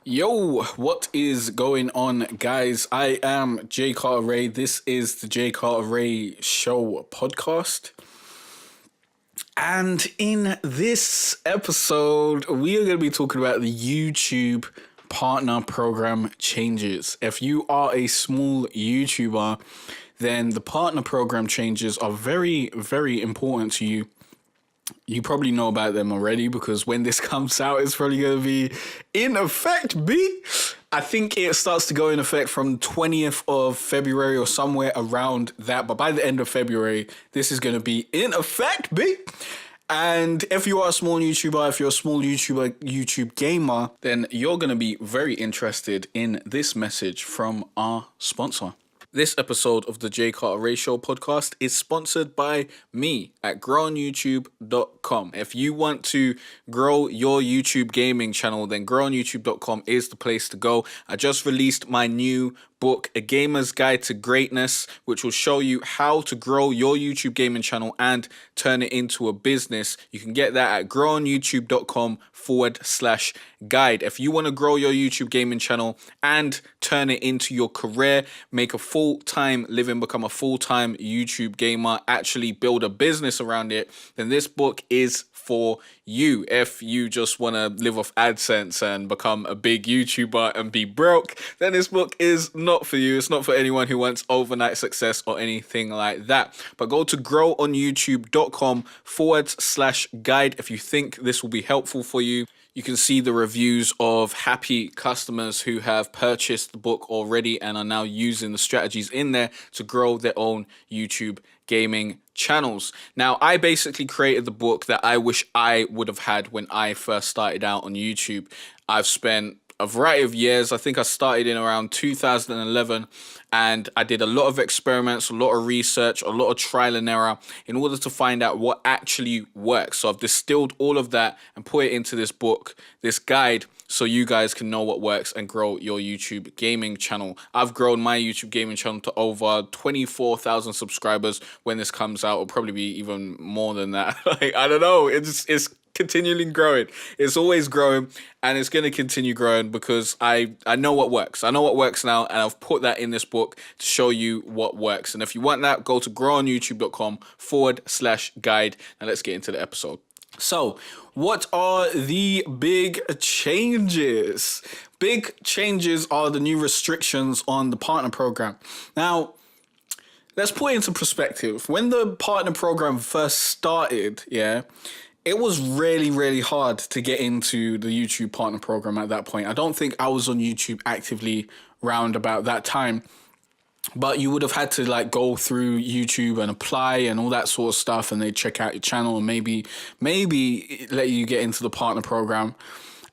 Yo, what is going on, guys? I am J. Cartere. This is the J. Cartere Show podcast. And in this episode, we are going to be talking about the YouTube partner program changes. If you are a small YouTuber, then the partner program changes are very, very important to you. You probably know about them already because when this comes out, it's probably going to be in effect, B. I think it starts to go in effect from 20th of February or somewhere around that. But by the end of February, this is going to be in effect, B. And if you are a small YouTuber, if you're a small YouTube gamer, then you're going to be very interested in this message from our sponsor. This episode of the J. Cartere Show podcast is sponsored by me at growonyoutube.com. If you want to grow your YouTube gaming channel, then growonyoutube.com is the place to go. I just released my new book, A Gamer's Guide to Greatness, which will show you how to grow your YouTube gaming channel and turn it into a business. You can get that at growonyoutube.com/guide. If you want to grow your YouTube gaming channel and turn it into your career, make a full-time living, become a full-time YouTube gamer, actually build a business around it, then this book is for you. If you just want to live off Adsense and become a big YouTuber and be broke, then this book is not for you. It's not for anyone who wants overnight success or anything like that. But go to growonyoutube.com/guide if you think this will be helpful for you. You can see the reviews of happy customers who have purchased the book already and are now using the strategies in there to grow their own YouTube gaming channels. Now, I basically created the book that I wish I would have had when I first started out on YouTube. I've spent a variety of years. I think I started in around 2011 and I did a lot of experiments, a lot of research, a lot of trial and error in order to find out what actually works. So I've distilled all of that and put it into this book, this guide, so you guys can know what works and grow your YouTube gaming channel. I've grown my YouTube gaming channel to over 24,000 subscribers. When this comes out, it'll probably be even more than that. I don't know. It's continually growing. It's always growing and it's going to continue growing because I know what works. I know what works now and I've put that in this book to show you what works. And if you want that, go to growonyoutube.com/guide and let's get into the episode. So, what are the big changes? Big changes are the new restrictions on the partner program. Now, let's put it into perspective. When the partner program first started, it was really, really hard to get into the YouTube partner program at that point. I don't think I was on YouTube actively round about that time. But you would have had to go through YouTube and apply and all that sort of stuff, and they check out your channel and maybe let you get into the partner program.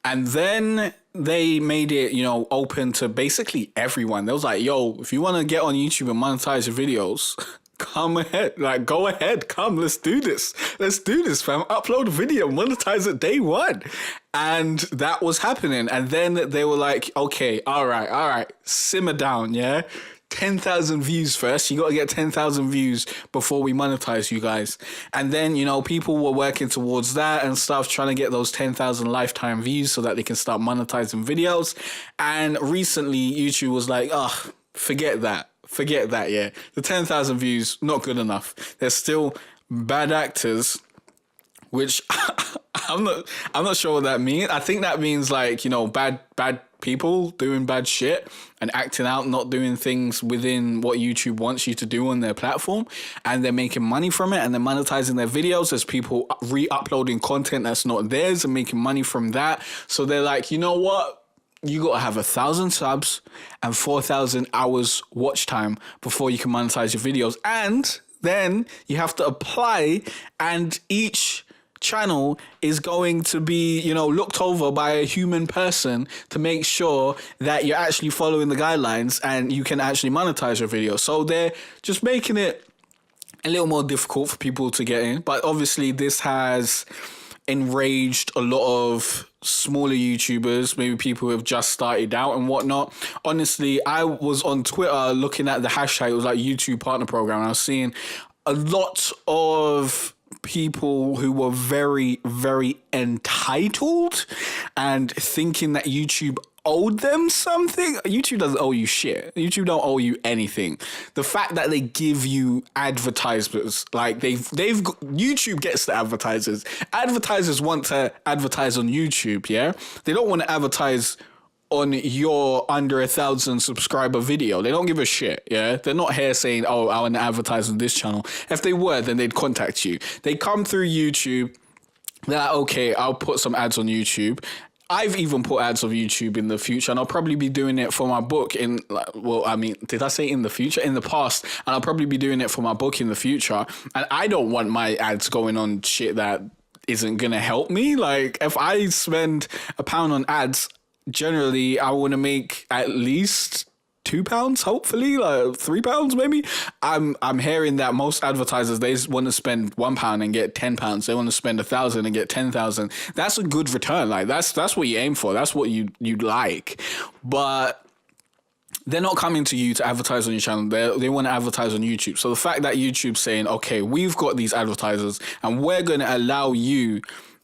And then they made it, open to basically everyone. They was like, yo, if you want to get on YouTube and monetize your videos, come ahead, go ahead, come, let's do this, fam. Upload a video, monetize it day one. And that was happening. And then they were like, okay, all right, simmer down, yeah? 10,000 views first. You got to get 10,000 views before we monetize you guys. And then, people were working towards that and stuff, trying to get those 10,000 lifetime views so that they can start monetizing videos. And recently, YouTube was like, forget that, yeah. The 10,000 views, not good enough. There's still bad actors, which I'm not sure what that means. I think that means bad people doing bad shit and acting out, not doing things within what YouTube wants you to do on their platform, and they're making money from it and they're monetizing their videos. There's people re-uploading content that's not theirs and making money from that. So they're like, you know what? You got to have 1,000 subs and 4,000 hours watch time before you can monetize your videos. And then you have to apply, and each channel is going to be, looked over by a human person to make sure that you're actually following the guidelines and you can actually monetize your video. So they're just making it a little more difficult for people to get in. But obviously this has enraged a lot of smaller YouTubers, maybe people who have just started out and whatnot. Honestly, I was on Twitter looking at the hashtag. It was like YouTube partner program, and I was seeing a lot of people who were very, very entitled and thinking that YouTube owed them something. YouTube doesn't owe you shit. YouTube don't owe you anything. The fact that they give you advertisements, like YouTube gets the advertisers. Advertisers want to advertise on YouTube, yeah? They don't want to advertise on your under 1,000 subscriber video. They don't give a shit, yeah? They're not here saying, oh, I want to advertise on this channel. If they were, then they'd contact you. They come through YouTube. They're like, okay, I'll put some ads on YouTube. I've even put ads on YouTube in the future, and I'll probably be doing it for my book in, well, I mean, did I say in the future? In the past, and I'll probably be doing it for my book in the future. And I don't want my ads going on shit that isn't going to help me. Like, if I spend £1 on ads, generally I want to make at least £2, hopefully, like £3 maybe. I'm hearing that most advertisers, they want to spend £1 and get £10. They want to spend 1,000 and get 10,000. That's a good return. Like that's what you aim for. That's what you'd like. But they're not coming to you to advertise on your channel. They want to advertise on YouTube. So the fact that YouTube's saying, okay, we've got these advertisers and we're going to allow you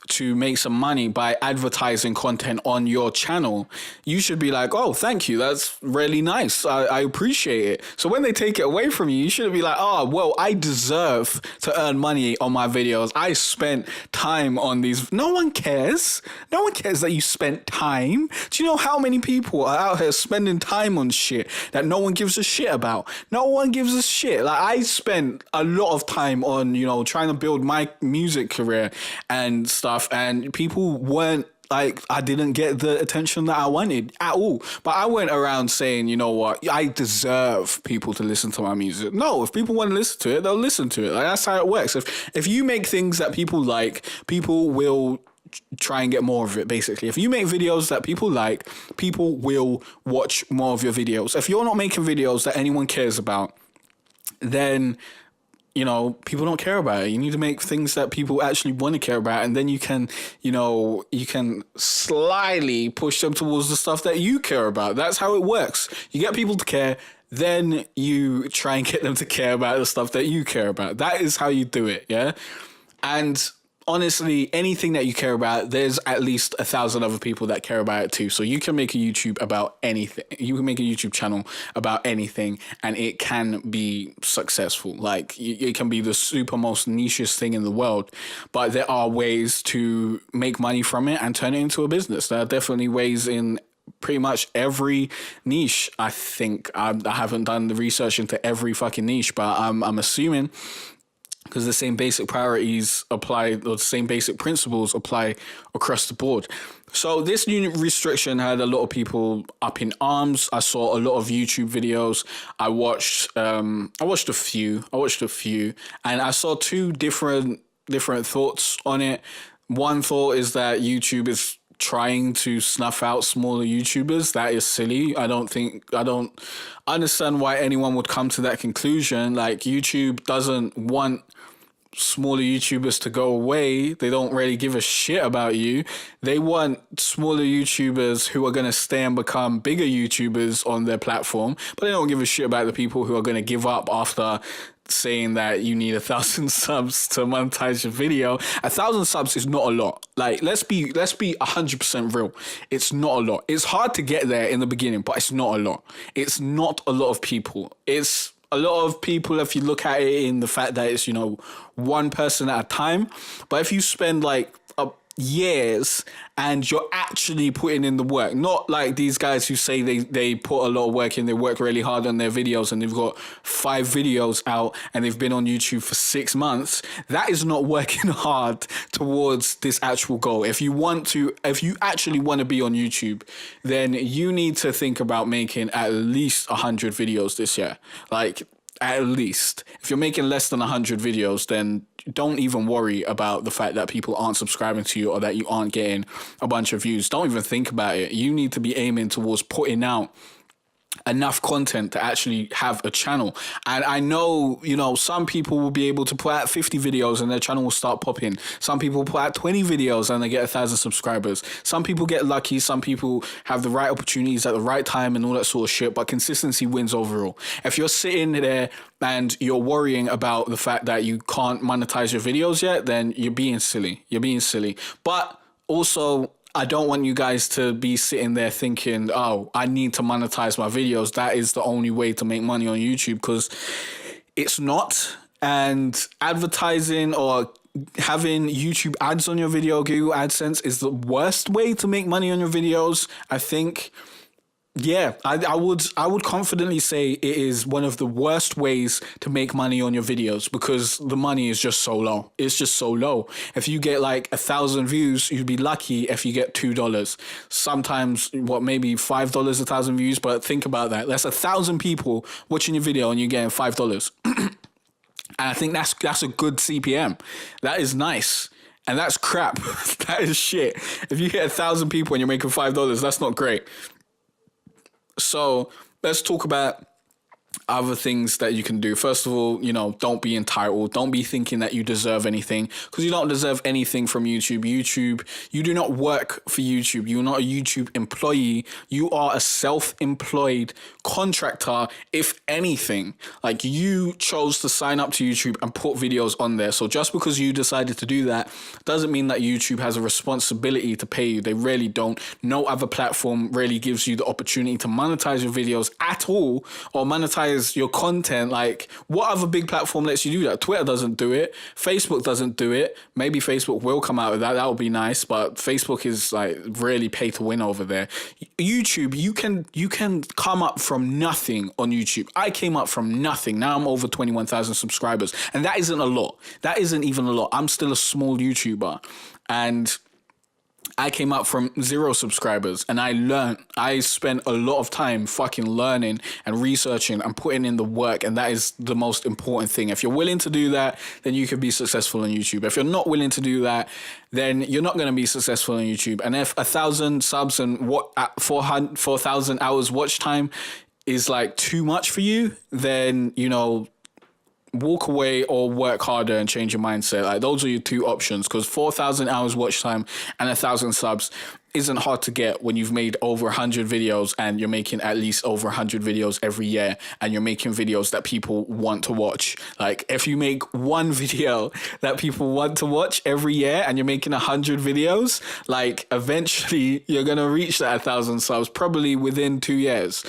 to make some money by advertising content on your channel, you should be like, oh, thank you. That's really nice. I appreciate it. So when they take it away from you, you shouldn't be like, oh, well, I deserve to earn money on my videos. I spent time on these. No one cares. No one cares that you spent time. Do you know how many people are out here spending time on shit that no one gives a shit about? No one gives a shit. Like, I spent a lot of time on, trying to build my music career and stuff. And people weren't like, I didn't get the attention that I wanted at all. But I went around saying, you know what, I deserve people to listen to my music. No, if people want to listen to it, they'll listen to it. Like, that's how it works. If you make things that people like, people will try and get more of it, basically. If you make videos that people like, people will watch more of your videos. If you're not making videos that anyone cares about, then people don't care about it. You need to make things that people actually want to care about, and then you can slyly push them towards the stuff that you care about. That's how it works. You get people to care, then you try and get them to care about the stuff that you care about. That is how you do it, yeah? And honestly, anything that you care about, there's at least 1,000 other people that care about it too. So you can make a YouTube about anything. You can make a YouTube channel about anything, and it can be successful. Like, it can be the super most nichest thing in the world, but there are ways to make money from it and turn it into a business. There are definitely ways in pretty much every niche. I think I haven't done the research into every fucking niche, but I'm assuming, because the same basic priorities apply, or the same basic principles apply across the board. So this new restriction had a lot of people up in arms. I saw a lot of YouTube videos. I watched a few, and I saw two different thoughts on it. One thought is that YouTube is trying to snuff out smaller YouTubers. That is silly. I don't understand why anyone would come to that conclusion. Like, YouTube doesn't want smaller YouTubers to go away. They don't really give a shit about you. They want smaller YouTubers who are going to stay and become bigger YouTubers on their platform, but they don't give a shit about the people who are going to give up after saying that you need 1,000 subs to monetize your video. 1,000 subs is not a lot. Like, let's be 100% real. It's not a lot. It's hard to get there in the beginning, but it's not a lot. It's not a lot of people. It's a lot of people if you look at it in the fact that it's, one person at a time. But if you spend like years and you're actually putting in the work, not like these guys who say they put a lot of work in, they work really hard on their videos and they've got 5 videos out and they've been on YouTube for 6 months, that is not working hard towards this actual goal. If you actually want to be on YouTube, then you need to think about making at least 100 videos this year. Like, at least. If you're making less than 100 videos, then don't even worry about the fact that people aren't subscribing to you or that you aren't getting a bunch of views. Don't even think about it. You need to be aiming towards putting out enough content to actually have a channel. And I know, some people will be able to put out 50 videos and their channel will start popping. Some people put out 20 videos and they get 1,000 subscribers. Some people get lucky. Some people have the right opportunities at the right time and all that sort of shit. But consistency wins overall. If you're sitting there and you're worrying about the fact that you can't monetize your videos yet, then you're being silly. But also, I don't want you guys to be sitting there thinking, oh, I need to monetize my videos. That is the only way to make money on YouTube, because it's not. And advertising or having YouTube ads on your video, Google AdSense, is the worst way to make money on your videos, I think. Yeah, I would confidently say it is one of the worst ways to make money on your videos, because the money is just so low. It's just so low. If you get like 1,000 views, you'd be lucky if you get $2. Sometimes maybe $5 1,000 views, but think about that. That's 1,000 people watching your video and you're getting $5. And I think that's a good CPM. That is nice. And that's crap. That is shit. If you get 1,000 people and you're making $5, that's not great. So let's talk about other things that you can do. First of all, don't be entitled. Don't be thinking that you deserve anything, because you don't deserve anything from YouTube. You do not work for YouTube. You're not a YouTube employee. You are a self-employed contractor, if anything. Like, you chose to sign up to YouTube and put videos on there. So just because you decided to do that doesn't mean that YouTube has a responsibility to pay you. They really don't. No other platform really gives you the opportunity to monetize your videos at all, or monetize your content. Like, what other big platform lets you do that? Twitter doesn't do it. Facebook doesn't do it. Maybe Facebook will come out with that. That would be nice, but Facebook is like really pay to win over there. YouTube, you can come up from nothing on YouTube. I came up from nothing. Now I'm over 21,000 subscribers, and that isn't a lot. That isn't even a lot. I'm still a small YouTuber, and I came up from 0 subscribers, and I spent a lot of time fucking learning and researching and putting in the work. And that is the most important thing. If you're willing to do that, then you can be successful on YouTube. If you're not willing to do that, then you're not going to be successful on YouTube. And if 1,000 subs and 4,000 hours watch time is like too much for you, then, walk away or work harder and change your mindset. Like, those are your two options, because 4,000 hours watch time and 1,000 subs isn't hard to get when you've made over 100 videos and you're making at least over 100 videos every year, and you're making videos that people want to watch. Like, if you make one video that people want to watch every year and you're making 100 videos, like, eventually you're going to reach that 1,000 subs, probably within 2 years.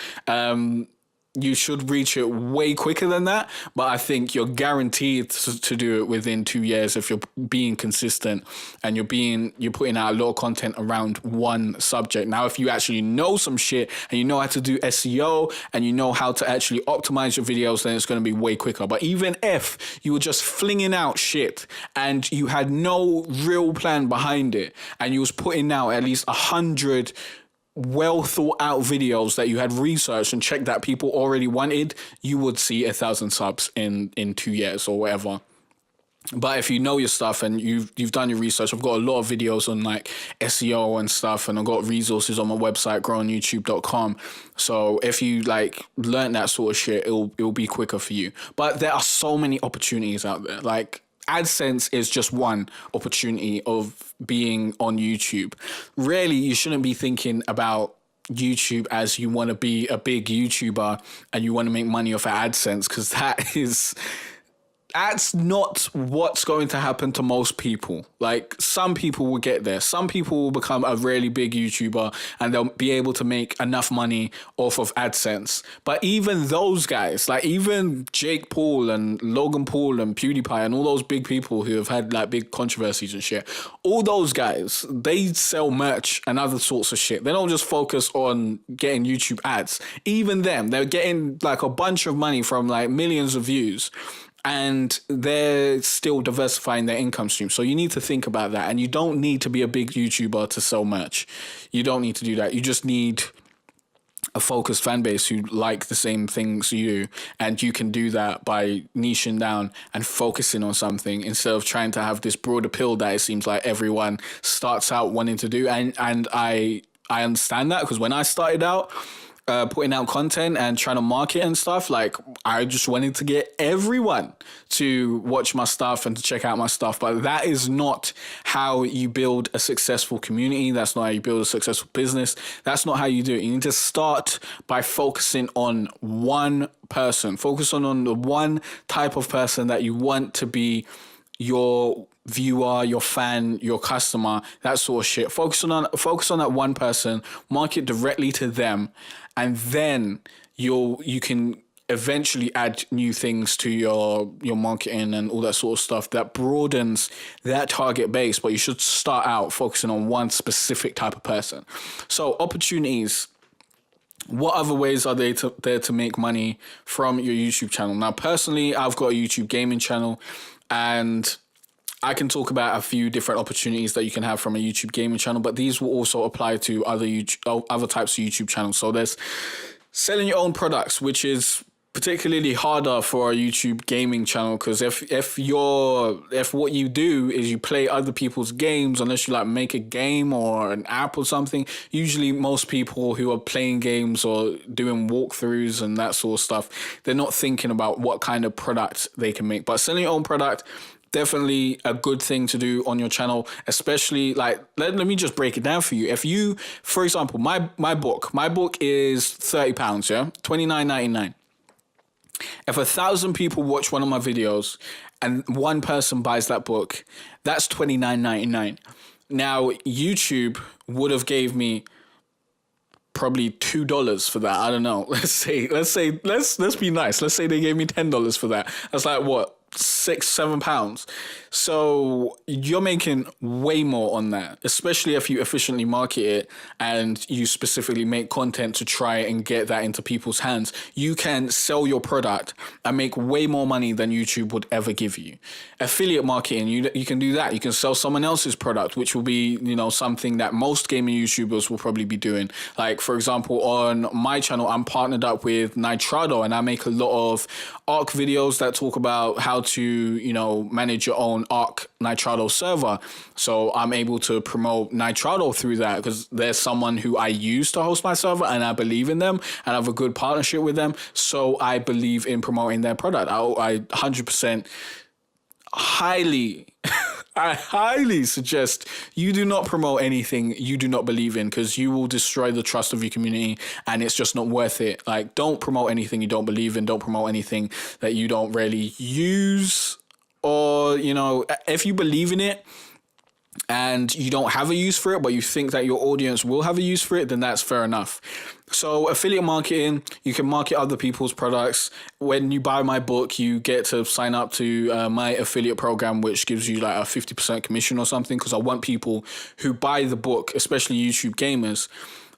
You should reach it way quicker than that, but I think you're guaranteed to do it within 2 years if you're being consistent and you're putting out a lot of content around one subject. Now, if you actually know some shit and you know how to do SEO and you know how to actually optimize your videos, then it's going to be way quicker. But even if you were just flinging out shit and you had no real plan behind it, and you was putting out at least 100 well thought out videos that you had researched and checked that people already wanted, you would see 1,000 subs in 2 years or whatever. But if you know your stuff and you've done your research, I've got a lot of videos on like SEO and stuff, and I've got resources on my website, growingyoutube.com. So if you like learn that sort of shit, it'll be quicker for you. But there are so many opportunities out there. Like, AdSense is just one opportunity of being on YouTube. Really, you shouldn't be thinking about YouTube as you want to be a big YouTuber and you want to make money off of AdSense, because that's not what's going to happen to most people. Like, some people will get there. Some people will become a really big YouTuber and they'll be able to make enough money off of AdSense. But even those guys, like even Jake Paul and Logan Paul and PewDiePie and all those big people who have had like big controversies and shit, all those guys, they sell merch and other sorts of shit. They don't just focus on getting YouTube ads. Even them, they're getting like a bunch of money from like millions of views, and they're still diversifying their income stream. So you need to think about that. And you don't need to be a big YouTuber to sell merch. You don't need to do that. You just need a focused fan base who like the same things you do. And you can do that by niching down and focusing on something instead of trying to have this broad appeal that it seems like everyone starts out wanting to do. And I understand that, because when I started out, putting out content and trying to market and stuff, like, I just wanted to get everyone to watch my stuff and to check out my stuff. But that is not how you build a successful community. That's not how you build a successful business. That's not how you do it. You need to start by focusing on one person. Focus on the one type of person that you want to be your viewer, your fan, your customer, that sort of shit. Focus on that one person, market directly to them, and then you can eventually add new things to your marketing and all that sort of stuff that broadens that target base. But you should start out focusing on one specific type of person. So opportunities. What other ways are there to make money from your YouTube channel? Now, personally, I've got a YouTube gaming channel, and I can talk about a few different opportunities that you can have from a YouTube gaming channel, but these will also apply to other types of YouTube channels. So there's selling your own products, which is particularly harder for a YouTube gaming channel, because if what you do is you play other people's games, unless you like make a game or an app or something, usually most people who are playing games or doing walkthroughs and that sort of stuff, they're not thinking about what kind of product they can make. But selling your own product, definitely a good thing to do on your channel, especially like, let me just break it down for you. If you, for example, my book is £30, yeah, $29.99. If 1,000 people watch one of my videos and one person buys that book, that's $29.99. Now, YouTube would have gave me probably $2 for that. I don't know. Let's be nice. Let's say they gave me $10 for that. That's like what? £6-7. So you're making way more on that, especially if you efficiently market it and you specifically make content to try and get that into people's hands. You can sell your product and make way more money than YouTube would ever give you. Affiliate marketing, you can do that. You can sell someone else's product, which will be, something that most gaming YouTubers will probably be doing. Like, for example, on my channel, I'm partnered up with Nitrado, and I make a lot of ARC videos that talk about how to, manage your own ARC Nitrado server. So I'm able to promote Nitrado through that because there's someone who I use to host my server and I believe in them and I have a good partnership with them. So I believe in promoting their product. I 100% I highly suggest you do not promote anything you do not believe in, because you will destroy the trust of your community and it's just not worth it. Like, don't promote anything you don't believe in. Don't promote anything that you don't really use, or, if you believe in it and you don't have a use for it, but you think that your audience will have a use for it, then that's fair enough. So affiliate marketing, you can market other people's products. When you buy my book, you get to sign up to my affiliate program, which gives you like a 50% commission or something, because I want people who buy the book, especially YouTube gamers,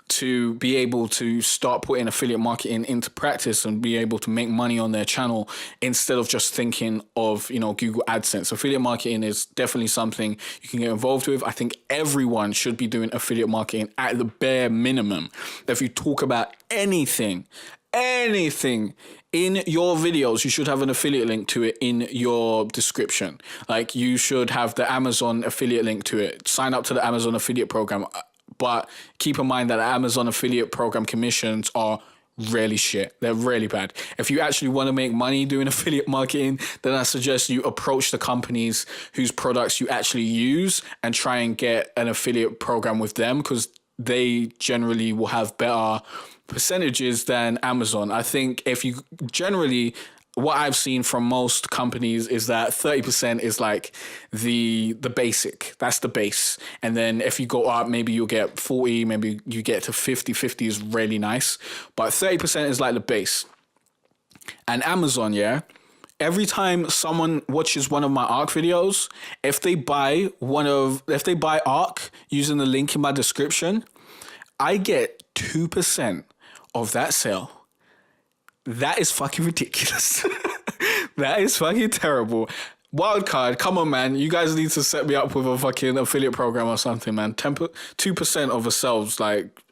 to be able to start putting affiliate marketing into practice and be able to make money on their channel instead of just thinking of, Google AdSense. Affiliate marketing is definitely something you can get involved with. I think everyone should be doing affiliate marketing at the bare minimum. If you talk about anything in your videos, you should have an affiliate link to it in your description. Like, you should have the Amazon affiliate link to it. Sign up to the Amazon affiliate program. But keep in mind that the Amazon affiliate program commissions are really shit. They're really bad. If you actually want to make money doing affiliate marketing, then I suggest you approach the companies whose products you actually use and try and get an affiliate program with them, because they generally will have better percentages than Amazon. I think what I've seen from most companies is that 30% is like the basic. That's the base. And then if you go up, maybe you'll get 40, maybe you get to 50. 50 is really nice. But 30% is like the base. And Amazon, every time someone watches one of my ARC videos, if they buy ARC using the link in my description, I get 2% of that sale. That is fucking ridiculous. That is fucking terrible. Wildcard, come on, man. You guys need to set me up with a fucking affiliate program or something, man. 2% of the sales,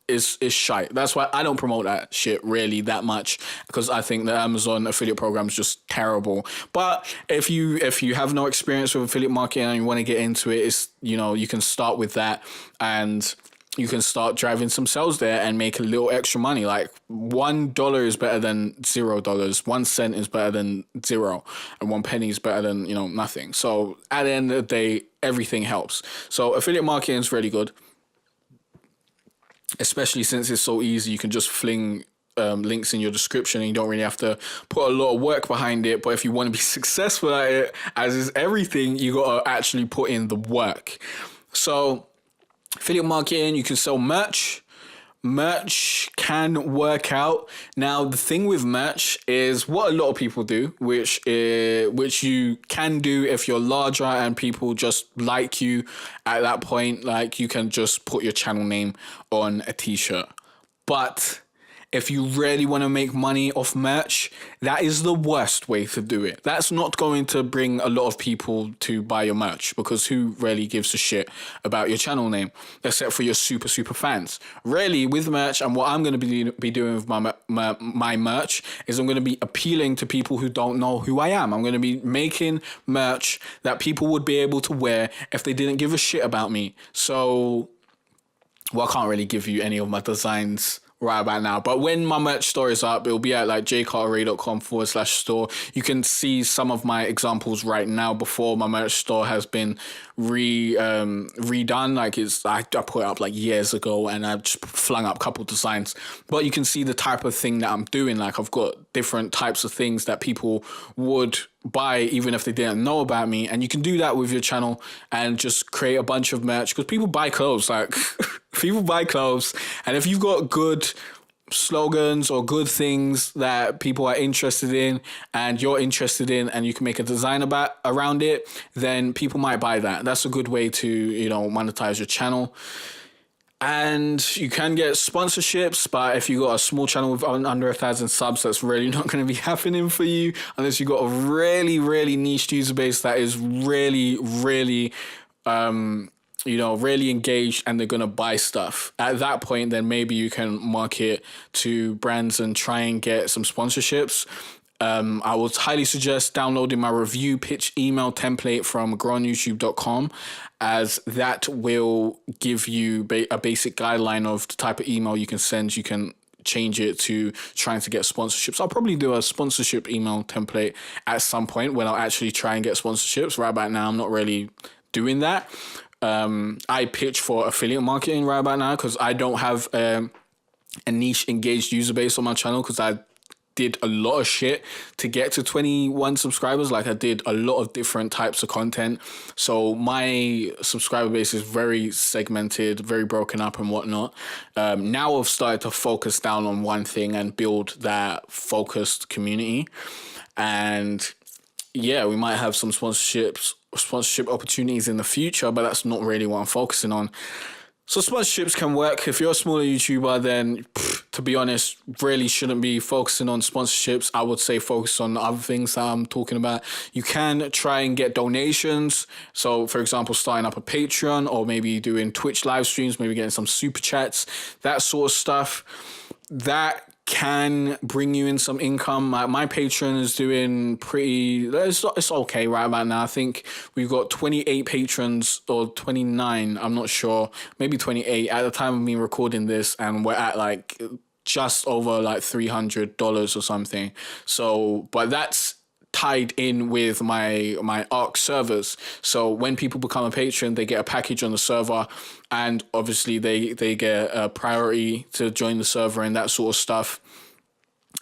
is shite. That's why I don't promote that shit really that much, because I think the Amazon affiliate program is just terrible. But if you have no experience with affiliate marketing and you want to get into it, you can start with that and you can start driving some sales there and make a little extra money. Like, $1 is better than $0. 1 cent is better than zero, and 1 penny is better than, nothing. So at the end of the day, everything helps. So affiliate marketing is really good, especially since it's so easy. You can just fling links in your description, and you don't really have to put a lot of work behind it. But if you want to be successful at it, as is everything, you got to actually put in the work. So affiliate marketing, you can sell merch. Merch can work out. Now, the thing with merch is what a lot of people do, which you can do if you're larger and people just like you at that point. Like, you can just put your channel name on a t-shirt. But if you really want to make money off merch, that is the worst way to do it. That's not going to bring a lot of people to buy your merch, because who really gives a shit about your channel name except for your super fans? Really, with merch, and what I'm going to be doing with my merch is I'm going to be appealing to people who don't know who I am. I'm going to be making merch that people would be able to wear if they didn't give a shit about me. So, well, I can't really give you any of my designs right about now, but when my merch store is up, it'll be at like jcartere.com/store. You can see some of my examples right now before my merch store has been redone. Like, I put it up like years ago, and I just flung up a couple designs, but you can see the type of thing that I'm doing. Like, I've got different types of things that people would buy even if they didn't know about me, and you can do that with your channel and just create a bunch of merch, because people buy clothes. Like, people buy clothes, and if you've got good slogans or good things that people are interested in and you're interested in, and you can make a design around it, then people might buy that. That's a good way to, monetize your channel. And you can get sponsorships, but if you got a small channel with under 1,000 subs, that's really not going to be happening for you unless you got a really niche user base that is really really engaged, and they're going to buy stuff. At that point, then maybe you can market to brands and try and get some sponsorships. I would highly suggest downloading my review pitch email template from growonyoutube.com, as that will give you a basic guideline of the type of email you can send. You can change it to trying to get sponsorships. I'll probably do a sponsorship email template at some point when I'll actually try and get sponsorships. Right about now, I'm not really doing that. I pitch for affiliate marketing right about now because I don't have a niche engaged user base on my channel, because I did a lot of shit to get to 21 subscribers. Like, I did a lot of different types of content. So my subscriber base is very segmented, very broken up and whatnot. Now I've started to focus down on one thing and build that focused community. And yeah, we might have some sponsorship opportunities in the future, but that's not really what I'm focusing on. So sponsorships can work. If you're a smaller YouTuber, then to be honest, really shouldn't be focusing on sponsorships. I would say focus on the other things that I'm talking about. You can try and get donations. So for example, starting up a Patreon, or maybe doing Twitch live streams, maybe getting some super chats, that sort of stuff. That can bring you in some income. My Patreon is doing it's okay right about now. I think we've got 28 patrons, or 29, I'm not sure, maybe 28 at the time of me recording this, and we're at like just over like $300 or something. So, but that's tied in with my ARC servers. So when people become a patron, they get a package on the server, and obviously they get a priority to join the server and that sort of stuff,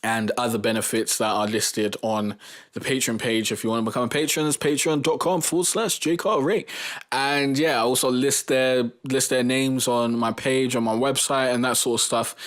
and other benefits that are listed on the Patreon page. If you want to become a patron, it's patreon.com/jcartere. And yeah, I also list their names on my page, on my website, and that sort of stuff.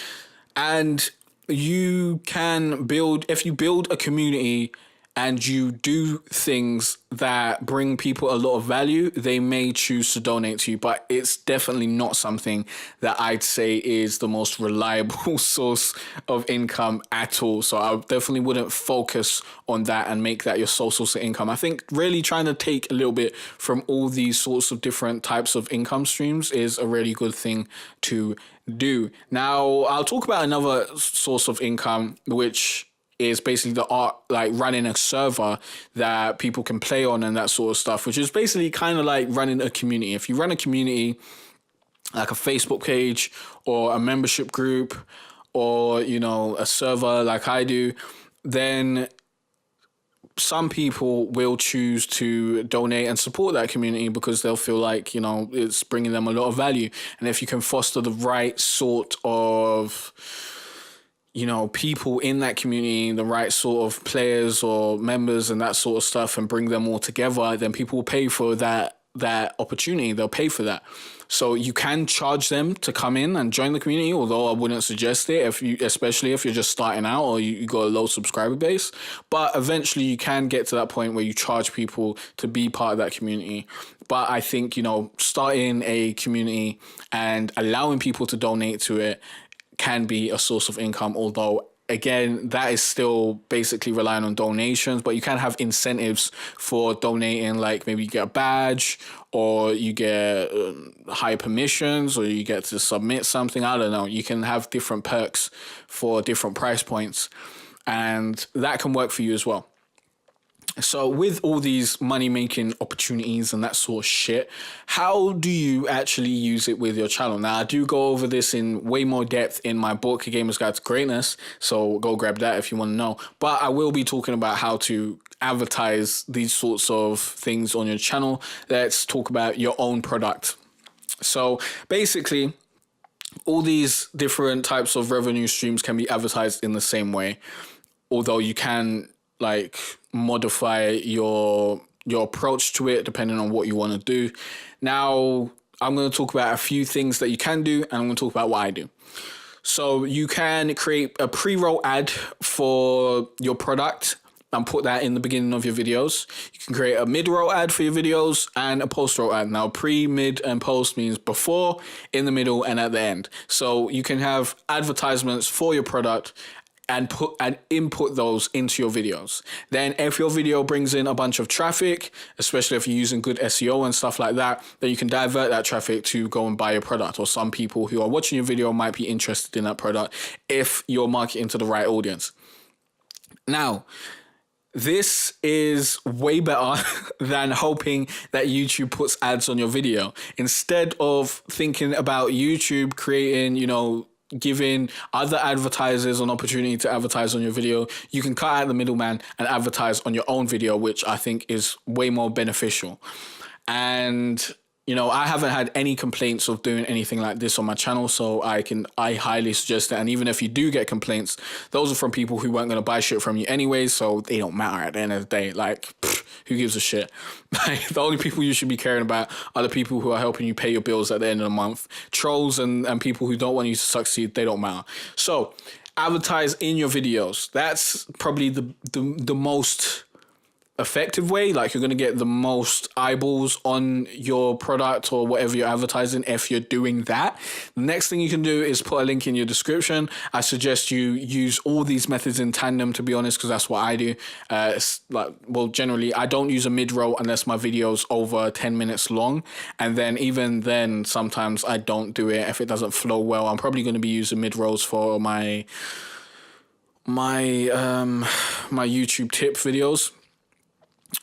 And you can if you build a community and you do things that bring people a lot of value, they may choose to donate to you, but it's definitely not something that I'd say is the most reliable source of income at all. So I definitely wouldn't focus on that and make that your sole source of income. I think really trying to take a little bit from all these sorts of different types of income streams is a really good thing to do. Now, I'll talk about another source of income, which is basically the art, like running a server that people can play on and that sort of stuff, which is basically kind of like running a community. If you run a community, like a Facebook page or a membership group, or, a server like I do, then some people will choose to donate and support that community because they'll feel like, it's bringing them a lot of value. And if you can foster the right sort of people in that community, the right sort of players or members and that sort of stuff, and bring them all together, then people will pay for that opportunity. They'll pay for that. So you can charge them to come in and join the community, although I wouldn't suggest it especially if you're just starting out or you got a low subscriber base. But eventually you can get to that point where you charge people to be part of that community. But I think, starting a community and allowing people to donate to it can be a source of income, although again, that is still basically relying on donations, but you can have incentives for donating, like maybe you get a badge or you get higher permissions or you get to submit something. I don't know. You can have different perks for different price points, and that can work for you as well. So with all these money-making opportunities and that sort of shit, how do you actually use it with your channel? Now, I do go over this in way more depth in my book, A Gamer's Guide to Greatness, so go grab that if you want to know. But I will be talking about how to advertise these sorts of things on your channel. Let's talk about your own product. So basically, all these different types of revenue streams can be advertised in the same way, although you can modify your approach to it depending on what you want to do. Now, I'm going to talk about a few things that you can do, and I'm going to talk about what I do. So you can create a pre-roll ad for your product and put that in the beginning of your videos. You can create a mid-roll ad for your videos and a post-roll ad. Now, pre, mid, and post means before, in the middle, and at the end. So you can have advertisements for your product and input those into your videos. Then if your video brings in a bunch of traffic, especially if you're using good SEO and stuff like that, then you can divert that traffic to go and buy your product. Or some people who are watching your video might be interested in that product if you're marketing to the right audience. Now, this is way better than hoping that YouTube puts ads on your video. Instead of thinking about YouTube creating, giving other advertisers an opportunity to advertise on your video, you can cut out the middleman and advertise on your own video, which I think is way more beneficial. And I haven't had any complaints of doing anything like this on my channel, so I highly suggest it. And even if you do get complaints, those are from people who weren't going to buy shit from you anyways, so they don't matter at the end of the day. Who gives a shit? The only people you should be caring about are the people who are helping you pay your bills at the end of the month. Trolls and people who don't want you to succeed, they don't matter. So advertise in your videos. That's probably the most effective way. You're going to get the most eyeballs on your product or whatever you're advertising if you're doing that. The next thing you can do is put a link in your description. I suggest you use all these methods in tandem, to be honest, because that's what I do. Generally I don't use a mid-roll unless my video's over 10 minutes long, and then even then sometimes I don't do it if it doesn't flow well. I'm probably going to be using mid-rolls for my YouTube tip videos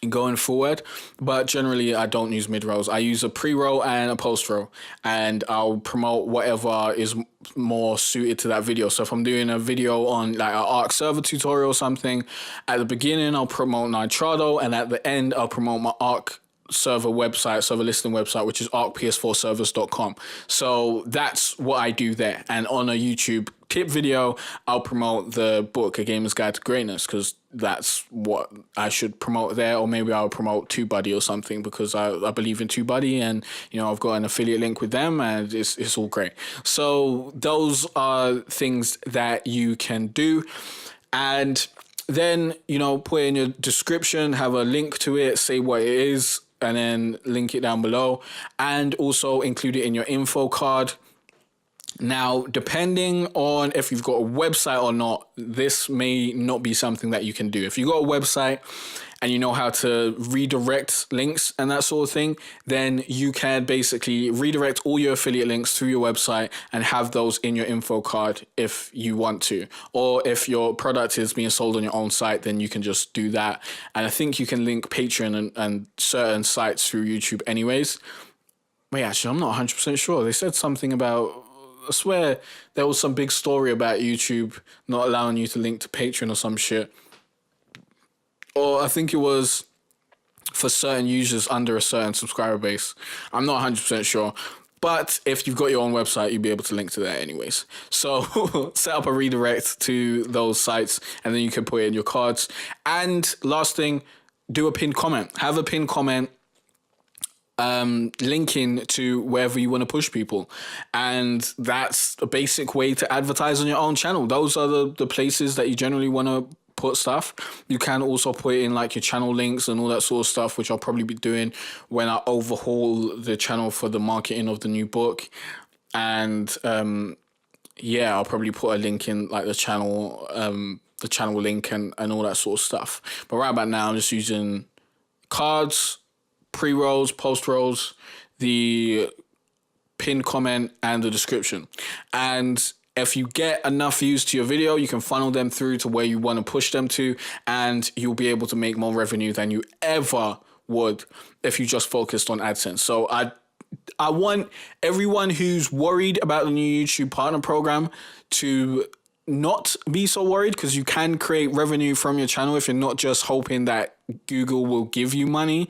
going forward, but generally I don't use mid-rolls. I use a pre-roll and a post-roll, and I'll promote whatever is more suited to that video. So if I'm doing a video on an Arc server tutorial or something, at the beginning I'll promote Nitrado, and at the end I'll promote my Arc server listing website, which is arcps4servers.com. So that's what I do there. And on a YouTube tip video, I'll promote the book, A Gamer's Guide to Greatness, because that's what I should promote there. Or maybe I'll promote TubeBuddy or something, because I believe in TubeBuddy, and I've got an affiliate link with them, and it's all great. So those are things that you can do. And then, put in your description, have a link to it, say what it is, and then link it down below, and also include it in your info card. Now, depending on if you've got a website or not, this may not be something that you can do. If you've got a website and you know how to redirect links and that sort of thing, then you can basically redirect all your affiliate links through your website and have those in your info card if you want to. Or if your product is being sold on your own site, then you can just do that. And I think you can link Patreon and certain sites through YouTube anyways. Wait, actually, I'm not 100% sure. They said something about, I swear there was some big story about YouTube not allowing you to link to Patreon or some shit. Or I think it was for certain users under a certain subscriber base. I'm not 100% sure. But if you've got your own website, you'll be able to link to that anyways. So set up a redirect to those sites, and then you can put in your cards. And last thing, do a pinned comment. Have a pinned comment linking to wherever you want to push people. And that's a basic way to advertise on your own channel. Those are the places that you generally want to put stuff. You can also put in like your channel links and all that sort of stuff, which I'll probably be doing when I overhaul the channel for the marketing of the new book. And yeah, I'll probably put a link in like the channel link and all that sort of stuff. But right about now, I'm just using cards, pre-rolls, post-rolls, the pinned comment, and the description. And if you get enough views to your video, you can funnel them through to where you want to push them to, and you'll be able to make more revenue than you ever would if you just focused on AdSense. So I want everyone who's worried about the new YouTube partner program to not be so worried, because you can create revenue from your channel if you're not just hoping that Google will give you money,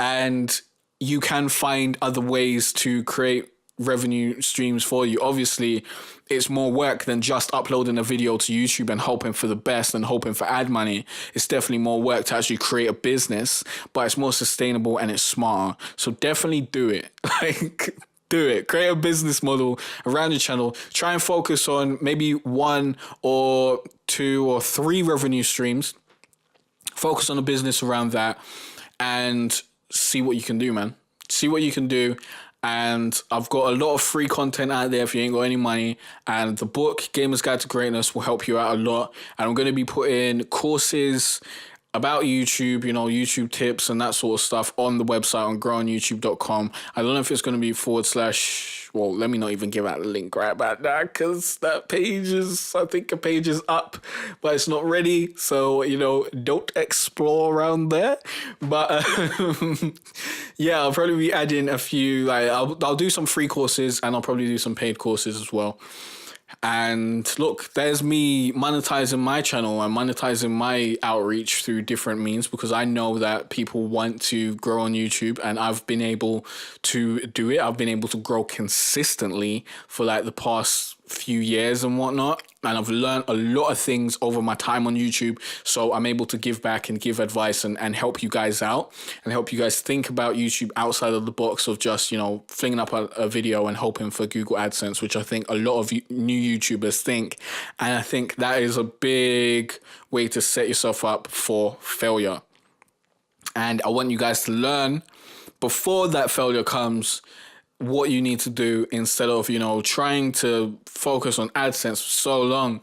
and you can find other ways to create revenue streams for you. Obviously, it's more work than just uploading a video to YouTube and hoping for the best and hoping for ad money. It's definitely more work to actually create a business, but it's more sustainable and it's smarter. So definitely do it. Like, do it. Create a business model around your channel. Try and focus on maybe 1 or 2 or 3 revenue streams. Focus on a business around that and see what you can do, man. See what you can do. And I've got a lot of free content out there if you ain't got any money. And the book, Gamer's Guide to Greatness, will help you out a lot. And I'm going to be putting courses about YouTube, you know, YouTube tips and that sort of stuff on the website on growonyoutube.com. I don't know if it's going to be / well, let me not even give out the link right about that, because that page is, I think a page is up, but it's not ready. So, you know, don't explore around there. But yeah, I'll probably be adding a few, like I'll do some free courses, and I'll probably do some paid courses as well. And look, there's me monetizing my channel and monetizing my outreach through different means, because I know that people want to grow on YouTube, and I've been able to do it. I've been able to grow consistently for like the past few years and whatnot. And I've learned a lot of things over my time on YouTube. So I'm able to give back and give advice and help you guys out and help you guys think about YouTube outside of the box of just, you know, flinging up a video and hoping for Google AdSense, which I think a lot of new YouTubers think. And I think that is a big way to set yourself up for failure. And I want you guys to learn before that failure comes what you need to do, instead of, you know, trying to focus on AdSense for so long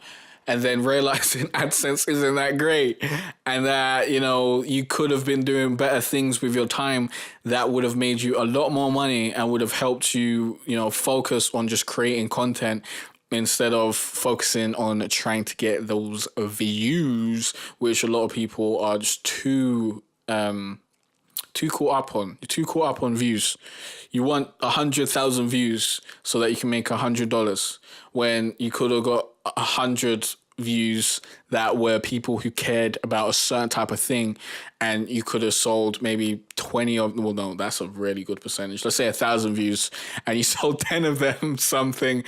and then realizing AdSense isn't that great, and that, you know, you could have been doing better things with your time that would have made you a lot more money and would have helped you, you know, focus on just creating content instead of focusing on trying to get those views, which a lot of people are just too caught up on. You're too caught up on views. You want 100,000 views so that you can make $100, when you could have got 100 views that were people who cared about a certain type of thing, and you could have sold maybe 20 of, well, no, that's a really good percentage. Let's say 1,000 views, and you sold 10 of them something,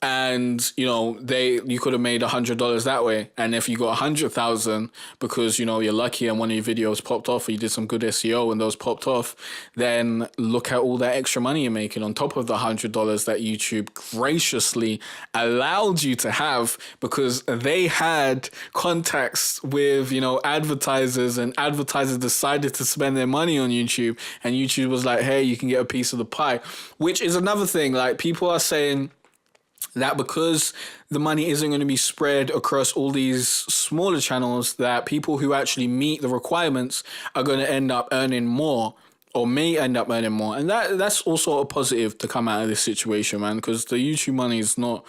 and, you know, you could have made $100 that way. And if you got 100,000 because, you know, you're lucky and one of your videos popped off, or you did some good SEO and those popped off, then look at all that extra money you're making on top of the $100 that YouTube graciously allowed you to have, because they had contacts with, you know, advertisers, and advertisers decided to spend their money on YouTube, and YouTube was like, hey, you can get a piece of the pie. Which is another thing. Like, people are saying that because the money isn't going to be spread across all these smaller channels, that people who actually meet the requirements are going to end up earning more, or may end up earning more. And that's also a positive to come out of this situation, man, because the YouTube money is not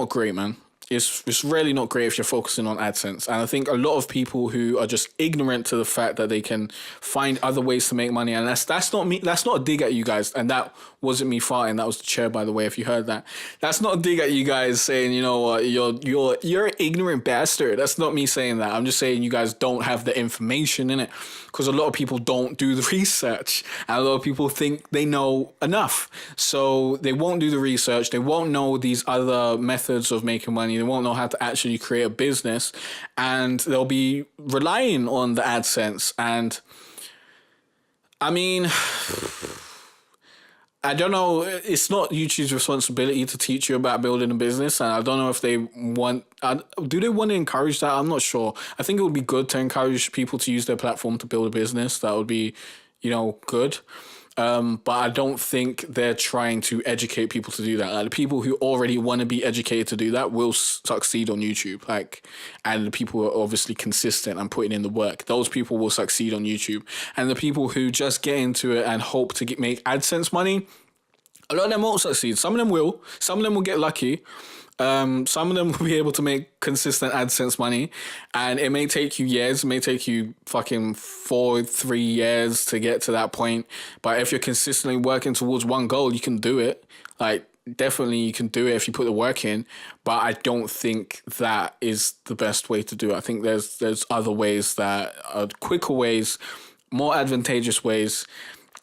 great, man. it's really not great if you're focusing on AdSense. And I think a lot of people who are just ignorant to the fact that they can find other ways to make money, and that's not me. That's not a dig at you guys. And that wasn't me farting. That was the chair, by the way. If you heard that, that's not a dig at you guys saying, you know what, you're an ignorant bastard. That's not me saying that. I'm just saying you guys don't have the information in it, because a lot of people don't do the research, and a lot of people think they know enough, so they won't do the research. They won't know these other methods of making money. They won't know how to actually create a business, and they'll be relying on the AdSense. And I mean, I don't know. It's not YouTube's responsibility to teach you about building a business, and I don't know if they want. Do they want to encourage that? I'm not sure. I think it would be good to encourage people to use their platform to build a business. That would be, good. But I don't think they're trying to educate people to do that. Like, the people who already want to be educated to do that will succeed on YouTube. And the people who are obviously consistent and putting in the work, those people will succeed on YouTube. And the people who just get into it and hope to make AdSense money, a lot of them won't succeed. Some of them will. Some of them will get lucky. Some of them will be able to make consistent AdSense money, and it may take you years. It may take you fucking 3 years to get to that point. But if you're consistently working towards one goal, you can do it. Definitely you can do it if you put the work in. But I don't think that is the best way to do it. I think there's other ways that are quicker ways, more advantageous ways,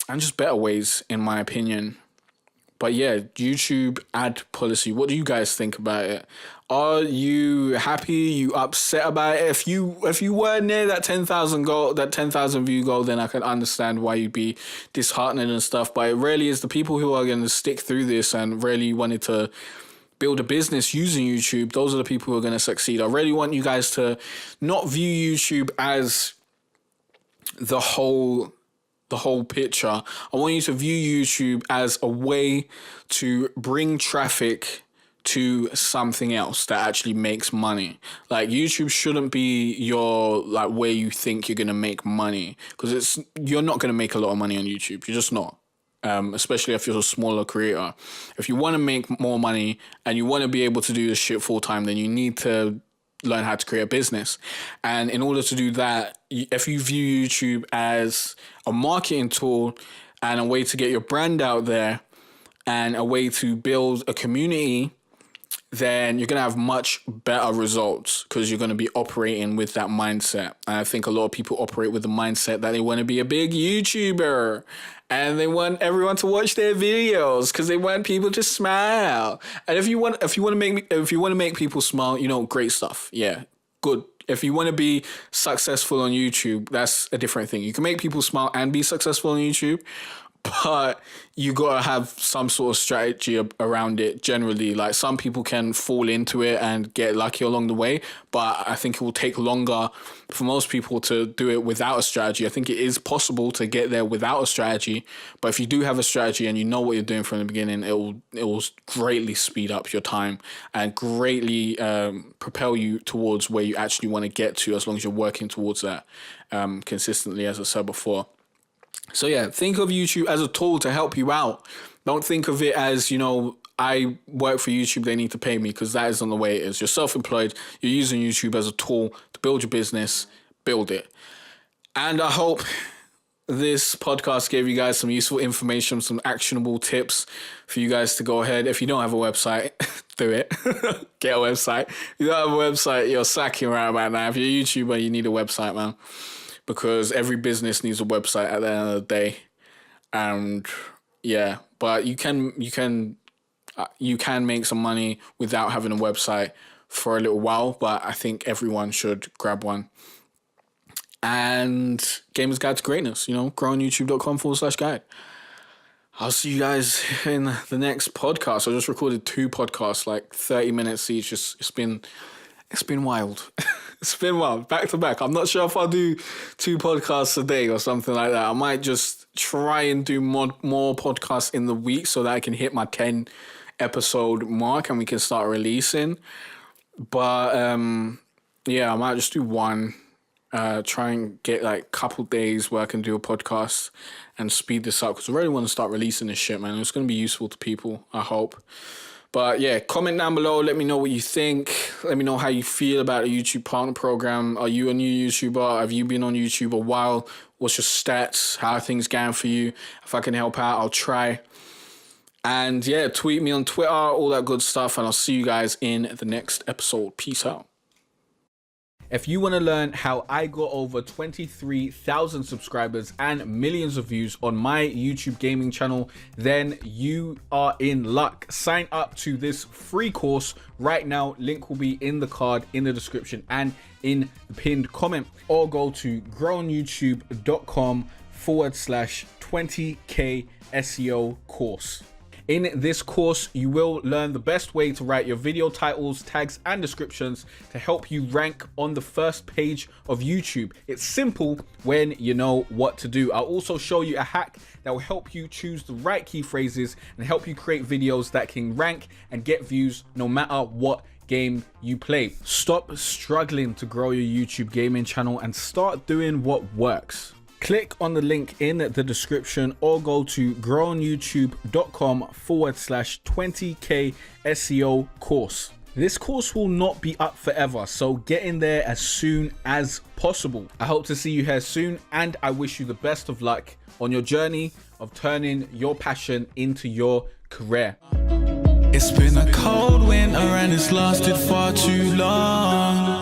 and just better ways, in my opinion. But yeah, YouTube ad policy. What do you guys think about it? Are you happy? You upset about it? If you were near that 10,000 goal, that 10,000 view goal, then I can understand why you'd be disheartened and stuff. But it really is the people who are going to stick through this and really wanted to build a business using YouTube. Those are the people who are going to succeed. I really want you guys to not view YouTube as the whole picture. I want you to view YouTube as a way to bring traffic to something else that actually makes money. YouTube shouldn't be your where you think you're gonna make money, because you're not gonna make a lot of money on YouTube. You're just not. Especially if you're a smaller creator. If you want to make more money and you want to be able to do this shit full time, then you need to learn how to create a business. And in order to do that, if you view YouTube as a marketing tool and a way to get your brand out there and a way to build a community, then you're going to have much better results, because you're going to be operating with that mindset. And I think a lot of people operate with the mindset that they want to be a big YouTuber and they want everyone to watch their videos because they want people to smile. And if you want to make people smile, great stuff. Yeah, good. If you want to be successful on YouTube, that's a different thing. You can make people smile and be successful on YouTube, but you got to have some sort of strategy around it generally. Some people can fall into it and get lucky along the way, but I think it will take longer for most people to do it without a strategy. I think it is possible to get there without a strategy, but if you do have a strategy and you know what you're doing from the beginning, it will greatly speed up your time and greatly propel you towards where you actually want to get to, as long as you're working towards that consistently, as I said before. So yeah, think of YouTube as a tool to help you out. Don't think of it as, I work for YouTube, they need to pay me, because that isn't the way it is. You're self-employed. You're using YouTube as a tool to build your business, build it. And I hope this podcast gave you guys some useful information, some actionable tips for you guys to go ahead. If you don't have a website, do it. Get a website. If you don't have a website, you're sacking right about now. If you're a YouTuber, you need a website, man. Because every business needs a website at the end of the day. And yeah, but you can make some money without having a website for a little while, but I think everyone should grab one. And Gamer's Guide to Greatness, grow on youtube.com/guide. I'll see you guys in the next podcast. I just recorded 2 podcasts, 30 minutes each. It's been wild. It's been wild, back to back. I'm not sure if I'll do 2 podcasts a day or something like that. I might just try and do more podcasts in the week so that I can hit my 10 episode mark and we can start releasing. But yeah, I might just do 1. Try and get a couple days where I can do a podcast and speed this up, because I really want to start releasing this shit, man. It's going to be useful to people, I hope. But yeah, comment down below. Let me know what you think. Let me know how you feel about the YouTube partner program. Are you a new YouTuber? Have you been on YouTube a while? What's your stats? How are things going for you? If I can help out, I'll try. And yeah, tweet me on Twitter, all that good stuff. And I'll see you guys in the next episode. Peace out. If you want to learn how I got over 23,000 subscribers and millions of views on my YouTube gaming channel, then you are in luck. Sign up to this free course right now. Link will be in the card, in the description, and in the pinned comment. Or go to growonyoutube.com/20k SEO course. In this course, you will learn the best way to write your video titles, tags, and descriptions to help you rank on the first page of YouTube. It's simple when you know what to do. I'll also show you a hack that will help you choose the right key phrases and help you create videos that can rank and get views no matter what game you play. Stop struggling to grow your YouTube gaming channel and start doing what works. Click on the link in the description or go to growonyoutube.com/20k SEO course. This course will not be up forever, so get in there as soon as possible. I hope to see you here soon, and I wish you the best of luck on your journey of turning your passion into your career. It's been a cold winter and it's lasted far too long.